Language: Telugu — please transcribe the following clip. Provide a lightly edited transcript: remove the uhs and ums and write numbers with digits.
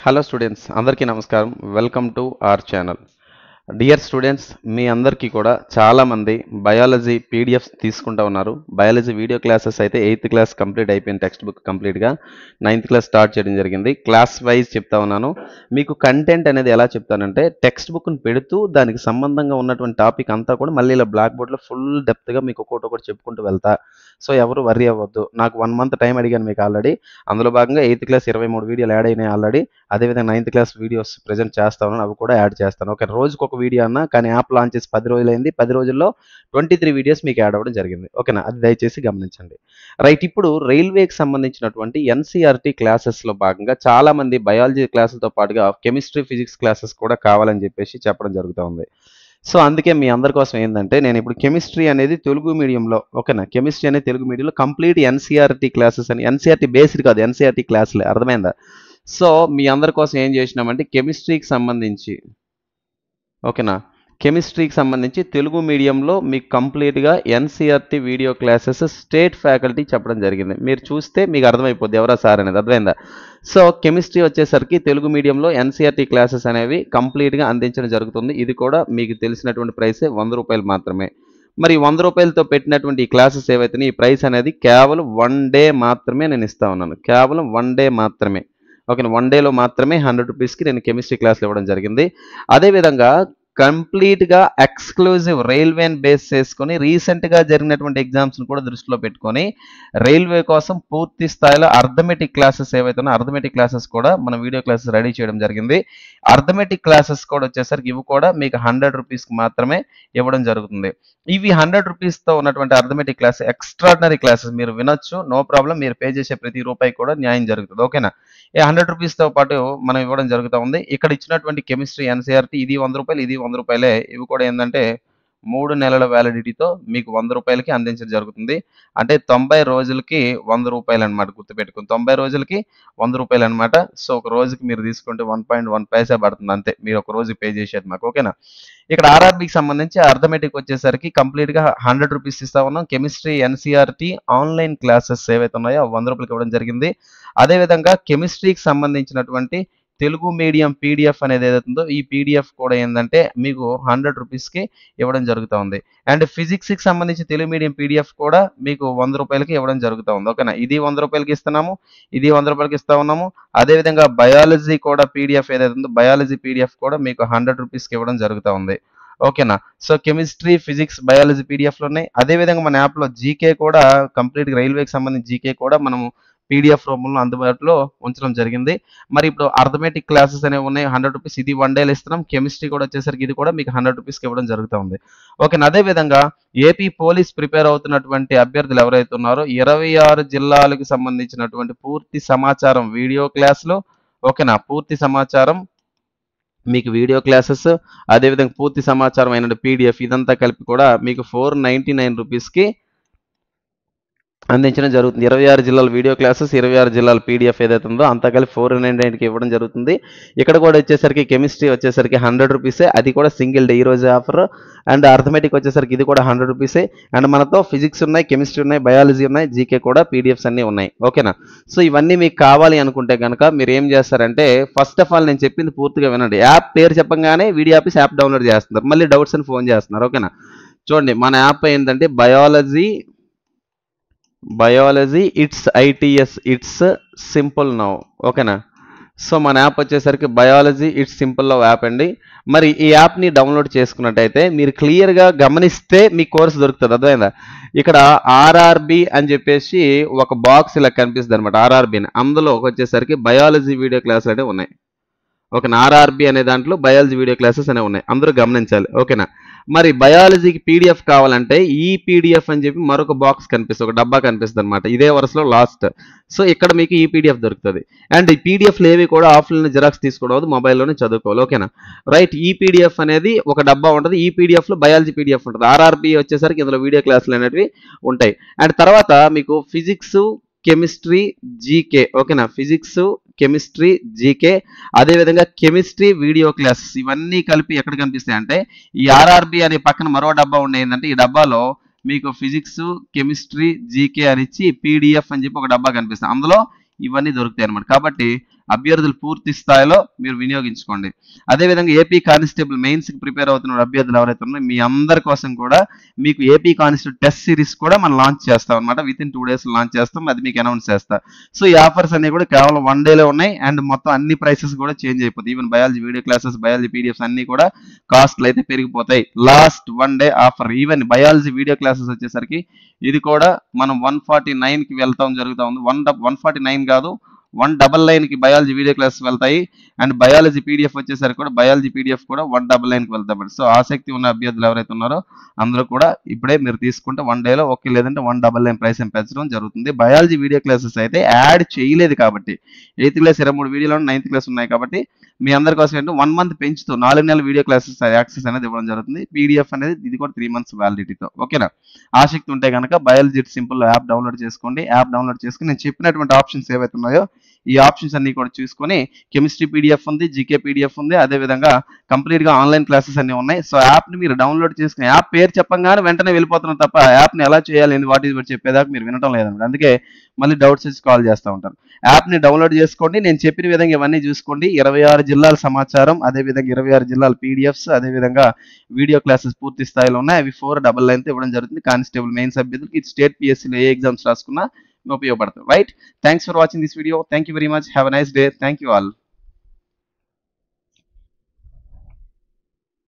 హలో స్టూడెంట్స్, అందరికీ నమస్కారం. Welcome to our channel. Dear students, మీ అందరికీ కూడా చాలామంది బయాలజీ పీడిఎఫ్స్ తీసుకుంటూ ఉన్నారు. బయాలజీ వీడియో క్లాసెస్ అయితే 8th క్లాస్ కంప్లీట్ అయిపోయింది, టెక్స్ట్ బుక్ కంప్లీట్గా. 9th క్లాస్ స్టార్ట్ చేయడం జరిగింది. క్లాస్ వైజ్ చెప్తా ఉన్నాను. మీకు కంటెంట్ అనేది ఎలా చెప్తానంటే, టెక్స్ట్ బుక్ని పెడుతూ దానికి సంబంధంగా ఉన్నటువంటి టాపిక్ అంతా కూడా మళ్ళీ ఇలా బ్లాక్ బోర్డ్లో ఫుల్ డెప్త్గా మీకు ఒకటి చెప్పుకుంటూ వెళ్తా. సో ఎవరు వర్రీ అవ్వద్దు. నాకు 1 మంత్ టైం అడిగాను మీకు ఆల్రెడీ. అందులో భాగంగా 8th క్లాస్ 23 వీడియోలు యాడ్ అయినాయి ఆల్రెడీ. అదేవిధంగా 9th క్లాస్ వీడియోస్ ప్రజెంట్ చేస్తా ఉన్నాను, అవి కూడా యాడ్ చేస్తాను. ఓకే, రోజుకు ఒక వీడియో అన్నా, కానీ యాప్ లాంచ్ చేసి 10 రోజులైంది. 10 రోజుల్లో 23 వీడియోస్ మీకు యాడ్ అవ్వడం జరిగింది. ఓకేనా, అది దయచేసి గమనించండి. రైట్, ఇప్పుడు రైల్వేకి సంబంధించినటువంటి ఎన్సీఆర్టీ క్లాసెస్లో భాగంగా చాలామంది బయాలజీ క్లాసులతో పాటుగా కెమిస్ట్రీ ఫిజిక్స్ క్లాసెస్ కూడా కావాలని చెప్పేసి చెప్పడం జరుగుతూ ఉంది. సో అందుకే మీ అందరి కోసం ఏంటంటే, నేను ఇప్పుడు కెమిస్ట్రీ అనేది తెలుగు మీడియంలో, ఓకేనా, కెమిస్ట్రీ అనేది తెలుగు మీడియంలో కంప్లీట్ ఎన్సీఆర్టీ క్లాసెస్ అని, ఎన్సీఆర్టీ బేస్డ్ కాదు, ఎన్సీఆర్టీ క్లాసులే, అర్థమైందా? సో మీ అందరి కోసం ఏం చేసినామంటే, కెమిస్ట్రీకి సంబంధించి, ఓకేనా, కెమిస్ట్రీకి సంబంధించి తెలుగు మీడియంలో మీకు కంప్లీట్గా NCERT video classes state faculty చెప్పడం జరిగింది. మీరు చూస్తే మీకు అర్థమైపోద్ది ఎవరా సార్ అనేది, అర్థమైందా? సో కెమిస్ట్రీ వచ్చేసరికి తెలుగు మీడియంలో ఎన్సీఆర్టీ క్లాసెస్ అనేవి కంప్లీట్గా అందించడం జరుగుతుంది. ఇది కూడా మీకు తెలిసినటువంటి ప్రైసే, 100 రూపాయలు మాత్రమే. మరి 100 రూపాయలతో పెట్టినటువంటి ఈ క్లాసెస్ ఏవైతే ఈ ప్రైస్ అనేది కేవలం 1 డే మాత్రమే నేను ఇస్తా ఉన్నాను. కేవలం 1 డే మాత్రమే. ఓకే, 1 డేలో మాత్రమే 100 రూపీస్కి నేను కెమిస్ట్రీ క్లాసులు ఇవ్వడం జరిగింది. అదేవిధంగా కంప్లీట్గా ఎక్స్క్లూజివ్ రైల్వేని బేస్ చేసుకొని రీసెంట్గా జరిగినటువంటి ఎగ్జామ్స్ని కూడా దృష్టిలో పెట్టుకొని రైల్వే కోసం పూర్తి స్థాయిలో అర్థమెటిక్ క్లాసెస్ ఏవైతే ఉన్నాయో అర్థమెటిక్ క్లాసెస్ కూడా మనం వీడియో క్లాసెస్ రెడీ చేయడం జరిగింది. అర్థమెటిక్ క్లాసెస్ కూడా వచ్చేసరికి ఇవి కూడా మీకు 100 రూపీస్కి మాత్రమే ఇవ్వడం జరుగుతుంది. ఇవి 100 రూపీస్తో ఉన్నటువంటి అర్థమెటిక్ క్లాస్ ఎక్స్ట్రాడినరీ క్లాసెస్, మీరు వినొచ్చు, నో ప్రాబ్లం. మీరు పే చేసే ప్రతి రూపాయి కూడా న్యాయం జరుగుతుంది. ఓకేనా, ఈ 100 రూపీస్తో పాటు మనం ఇవ్వడం జరుగుతూ ఉంది. ఇక్కడ ఇచ్చినటువంటి కెమిస్ట్రీ ఎన్సీఆర్టీ ఇది 100 రూపాయలు, ఇది 100 రూపాయలే. ఇవి కూడా ఏంటంటే 3 నెలల వ్యాలిడిటీతో మీకు 100 రూపాయలకి అందించడం జరుగుతుంది. అంటే 90 రోజులకి 100 రూపాయలు అనమాట, గుర్తుపెట్టుకుని 90 రోజులకి 100 రూపాయలు అనమాట. సో ఒక రోజుకి మీరు తీసుకుంటే 1.1 పైసా పడుతుంది అంతే, మీరు ఒక రోజుకి పే చేసేది మాకు. ఓకేనా, ఇక్కడ ఆర్ఆర్బికి సంబంధించి అర్థమెటిక్ వచ్చేసరికి కంప్లీట్గా 100 రూపీస్ ఇస్తా ఉన్నాం. కెమిస్ట్రీ ఎన్సీఆర్టీ ఆన్లైన్ క్లాసెస్ ఏవైతే ఉన్నాయో 100 రూపాయలకి ఇవ్వడం జరిగింది. అదేవిధంగా కెమిస్ట్రీకి సంబంధించినటువంటి తెలుగు మీడియం పీడిఎఫ్ అనేది ఏదైతుందో ఈ పీడిఎఫ్ కూడా ఏంటంటే మీకు 100 రూపీస్కి ఇవ్వడం జరుగుతూ ఉంది. అండ్ ఫిజిక్స్కి సంబంధించి తెలుగు మీడియం పీడిఎఫ్ కూడా మీకు 100 రూపాయలకి ఇవ్వడం జరుగుతూ ఉంది. ఓకేనా, ఇది 100 రూపాయలకి ఇస్తున్నాము, ఇది 100 రూపాయలకి ఇస్తా ఉన్నాము. అదేవిధంగా బయాలజీ కూడా పీడిఎఫ్ ఏదైతే ఉందో బయాలజీ పీడిఎఫ్ కూడా మీకు 100 రూపీస్కి ఇవ్వడం జరుగుతూ ఉంది. ఓకేనా, సో కెమిస్ట్రీ ఫిజిక్స్ బయాలజీ పీడిఎఫ్లు ఉన్నాయి. అదేవిధంగా మన యాప్లో జీకే కూడా కంప్లీట్గా రైల్వేకి సంబంధించి జీకే కూడా మనము పీడిఎఫ్ రూపంలో అందుబాటులో ఉంచడం జరిగింది. మరి ఇప్పుడు అర్థమెటిక్ క్లాసెస్ అనేవి ఉన్నాయి, 100 రూపీస్, ఇది 1 డేలో ఇస్తున్నాం. కెమిస్ట్రీ కూడా వచ్చేసరికి ఇది కూడా మీకు 100 రూపీస్కి ఇవ్వడం జరుగుతూ ఉంది. ఓకేనా, అదేవిధంగా ఏపీ పోలీస్ ప్రిపేర్ అవుతున్నటువంటి అభ్యర్థులు ఎవరైతే ఉన్నారో 26 జిల్లాలకు సంబంధించినటువంటి పూర్తి సమాచారం వీడియో క్లాసులు, ఓకేనా, పూర్తి సమాచారం మీకు వీడియో క్లాసెస్, అదేవిధంగా పూర్తి సమాచారం అయిన పీడిఎఫ్ ఇదంతా కలిపి కూడా మీకు 499 రూపీస్కి అందించడం జరుగుతుంది. 26 జిల్లాల వీడియో క్లాసెస్, 26 జిల్లాల పీడిఎఫ్ ఏదైతే ఉందో అంతా కలిపి 499కి ఇవ్వడం జరుగుతుంది. ఇక్కడ కూడా వచ్చేసరికి కెమిస్ట్రీ వచ్చేసరికి 100 రూపీసే, అది కూడా సింగిల్ డే ఈరోజు ఆఫర్. అండ్ అర్థమెటిక్ వచ్చేసరికి ఇది కూడా 100 రూపీసే. అండ్ మనతో ఫిజిక్స్ ఉన్నాయి, కెమిస్ట్రీ ఉన్నాయి, బయాలజీ ఉన్నాయి, జీకే కూడా పీడిఎఫ్స్ అన్నీ ఉన్నాయి. ఓకేనా, సో ఇవన్నీ మీకు కావాలి అనుకుంటే కనుక మీరు ఏం చేస్తారంటే, ఫస్ట్ ఆఫ్ ఆల్ నేను చెప్పింది పూర్తిగా వినండి. యాప్ పేరు చెప్పగానే వీడియో ఆపేసి యాప్ డౌన్లోడ్ చేస్తున్నారు, మళ్ళీ డౌట్స్ అని ఫోన్ చేస్తున్నారు. ఓకేనా, చూడండి, మన యాప్ ఏంటంటే biology it's ITS, it's simple now. ఓకేనా, సో మన యాప్ వచ్చేసరికి biology it's simple now app అండి. మరి ఈ యాప్ని డౌన్లోడ్ చేసుకున్నట్టయితే మీరు క్లియర్గా గమనిస్తే మీ కోర్సు దొరుకుతుంది, అర్థమైందా? ఇక్కడ ఆర్ఆర్బి అని చెప్పేసి ఒక బాక్స్ ఇలా కనిపిస్తుంది అనమాట, ఆర్ఆర్బిని. అందులో వచ్చేసరికి బయాలజీ వీడియో క్లాసులు అనేవి ఉన్నాయి. ఓకేనా, ఆర్ఆర్బి అనే దాంట్లో బయాలజీ వీడియో క్లాసెస్ అనేవి ఉన్నాయి, అందరూ గమనించాలి. ఓకేనా, మరి బయాలజీకి పీడిఎఫ్ కావాలంటే ఈ పీడిఎఫ్ అని చెప్పి మరొక బాక్స్ కనిపిస్తుంది, ఒక డబ్బా కనిపిస్తుంది అనమాట, ఇదే వరుసలో లాస్ట్. సో ఇక్కడ మీకు ఈ పీడిఎఫ్ దొరుకుతుంది. అండ్ ఈ పీడిఎఫ్లు ఏవి కూడా ఆఫ్లైన్ జిరాక్స్ తీసుకోవద్దు, మొబైల్లోనే చదువుకోవాలి. ఓకేనా, రైట్, ఈ పీడిఎఫ్ అనేది ఒక డబ్బా ఉంటుంది. ఈ పీడిఎఫ్లో బయాలజీ పీడిఎఫ్ ఉంటుంది. ఆర్ఆర్బి వచ్చేసరికి ఇందులో వీడియో క్లాసులు అనేవి ఉంటాయి. అండ్ తర్వాత మీకు ఫిజిక్స్, కెమిస్ట్రీ, జీకే, ఓకేనా, ఫిజిక్స్, కెమిస్ట్రీ, జీకే, అదేవిధంగా కెమిస్ట్రీ వీడియో క్లాసెస్ ఇవన్నీ కలిపి ఎక్కడ కనిపిస్తాయి అంటే ఈ ఆర్ఆర్బి అనే పక్కన మరో డబ్బా ఉండే ఏంటంటే ఈ డబ్బాలో మీకు ఫిజిక్స్, కెమిస్ట్రీ, జీకే అని ఇచ్చి పీడిఎఫ్ అని చెప్పి ఒక డబ్బా కనిపిస్తుంది, అందులో ఇవన్నీ దొరుకుతాయి అనమాట. కాబట్టి అభ్యర్థులు పూర్తి స్థాయిలో మీరు వినియోగించుకోండి. అదేవిధంగా ఏపీ కానిస్టేబుల్ మెయిన్స్కి ప్రిపేర్ అవుతున్న అభ్యర్థులు ఎవరైతే ఉన్నారో మీ అందరి కోసం కూడా మీకు ఏపీ కానిస్టేబుల్ టెస్ట్ సిరీస్ కూడా మనం లాంచ్ చేస్తాం అనమాట. విత్ ఇన్ 2 days లాంచ్ చేస్తాం, అది మీకు అనౌన్స్ చేస్తా. సో ఈ ఆఫర్స్ అన్ని కూడా కేవలం 1 day ఉన్నాయి అండ్ మొత్తం అన్ని ప్రైసెస్ కూడా చేంజ్ అయిపోతాయి. Even biology video classes, biology PDFs అన్ని కూడా కాస్ట్లు అయితే పెరిగిపోతాయి. Last 1 day offer. Even biology video classes వచ్చేసరికి ఇది కూడా మనం 149కి వెళ్తాం జరుగుతూ ఉంది. 149 కాదు, 199కి బయాలజీ వీడియో క్లాసెస్ వెళ్తాయి అండ్ బయాలజీ పీడిఎఫ్ వచ్చేసరికి కూడా బయాలజీ పీడిఎఫ్ కూడా 199కి వెళ్తాయి. సో ఆసక్తి ఉన్న అభ్యర్థులు ఎవరైతే ఉన్నారో అందరూ కూడా ఇప్పుడే మీరు తీసుకుంటే 1 day ఓకే, లేదంటే 199 ప్రైస్ పెంచడం జరుగుతుంది. బయాలజీ వీడియో క్లాసెస్ అయితే యాడ్ చేయలేదు కాబట్టి 8th క్లాస్ 23 వీడియోలు 9th క్లాస్ ఉన్నాయి కాబట్టి మీ అందరి కోసం ఏంటంటే 1 month పెంచుతూ 4 నెలల వీడియో క్లాసెస్ యాక్సెస్ అనేది ఇవ్వడం జరుగుతుంది. పీడిఎఫ్ అనేది ఇది కూడా 3 months వ్యాలిడిటీతో. ఓకేనా? ఆసక్తి ఉంటే కనుక బయాలజీ సింపుల్ యాప్ డౌన్లోడ్ చేసుకోండి. యాప్ డౌన్లోడ్ చేసుకుని నేను చెప్పినటువంటి ఆప్షన్స్ ఏవైతే ఉన్నాయో ఈ ఆప్షన్స్ అన్ని కూడా చూసుకొని కెమిస్ట్రీ పీడిఎఫ్ ఉంది, జీకే పీడిఎఫ్ ఉంది, అదేవిధంగా కంప్లీట్గా ఆన్లైన్ క్లాసెస్ అన్ని ఉన్నాయి. సో యాప్ని మీరు డౌన్లోడ్ చేసుకుని యాప్ పేరు చెప్పంగానే వెంటనే వెళ్ళిపోతున్నారు తప్ప యాప్ని ఎలా చేయాలి, వాట్ ఈజ్ వాట్ చెప్పేదాకా మీరు వినటం లేదన్నమాట. అందుకే మళ్ళీ డౌట్స్ వచ్చి కాల్ చేస్తూ ఉంటారు. యాప్ని డౌన్లోడ్ చేసుకోండి, నేను చెప్పిన విధంగా ఇవన్నీ చూసుకోండి. 26 జిల్లాల సమాచారం, అదేవిధంగా 26 జిల్లాల పీడిఎఫ్స్, అదేవిధంగా వీడియో క్లాసెస్ పూర్తి స్థాయిలో ఉన్నాయి. అవి 499 ఇవ్వడం జరుగుతుంది. కానిస్టేబుల్ మెయిన్స్ అభ్యర్థులకి స్టేట్ పిఎస్సీలో ఏ ఎగ్జామ్స్ రాసుకున్నా ఉపయోగపడుతుంది. Right? Thanks for watching this video. Thank you very much. Have a nice day. Thank you all.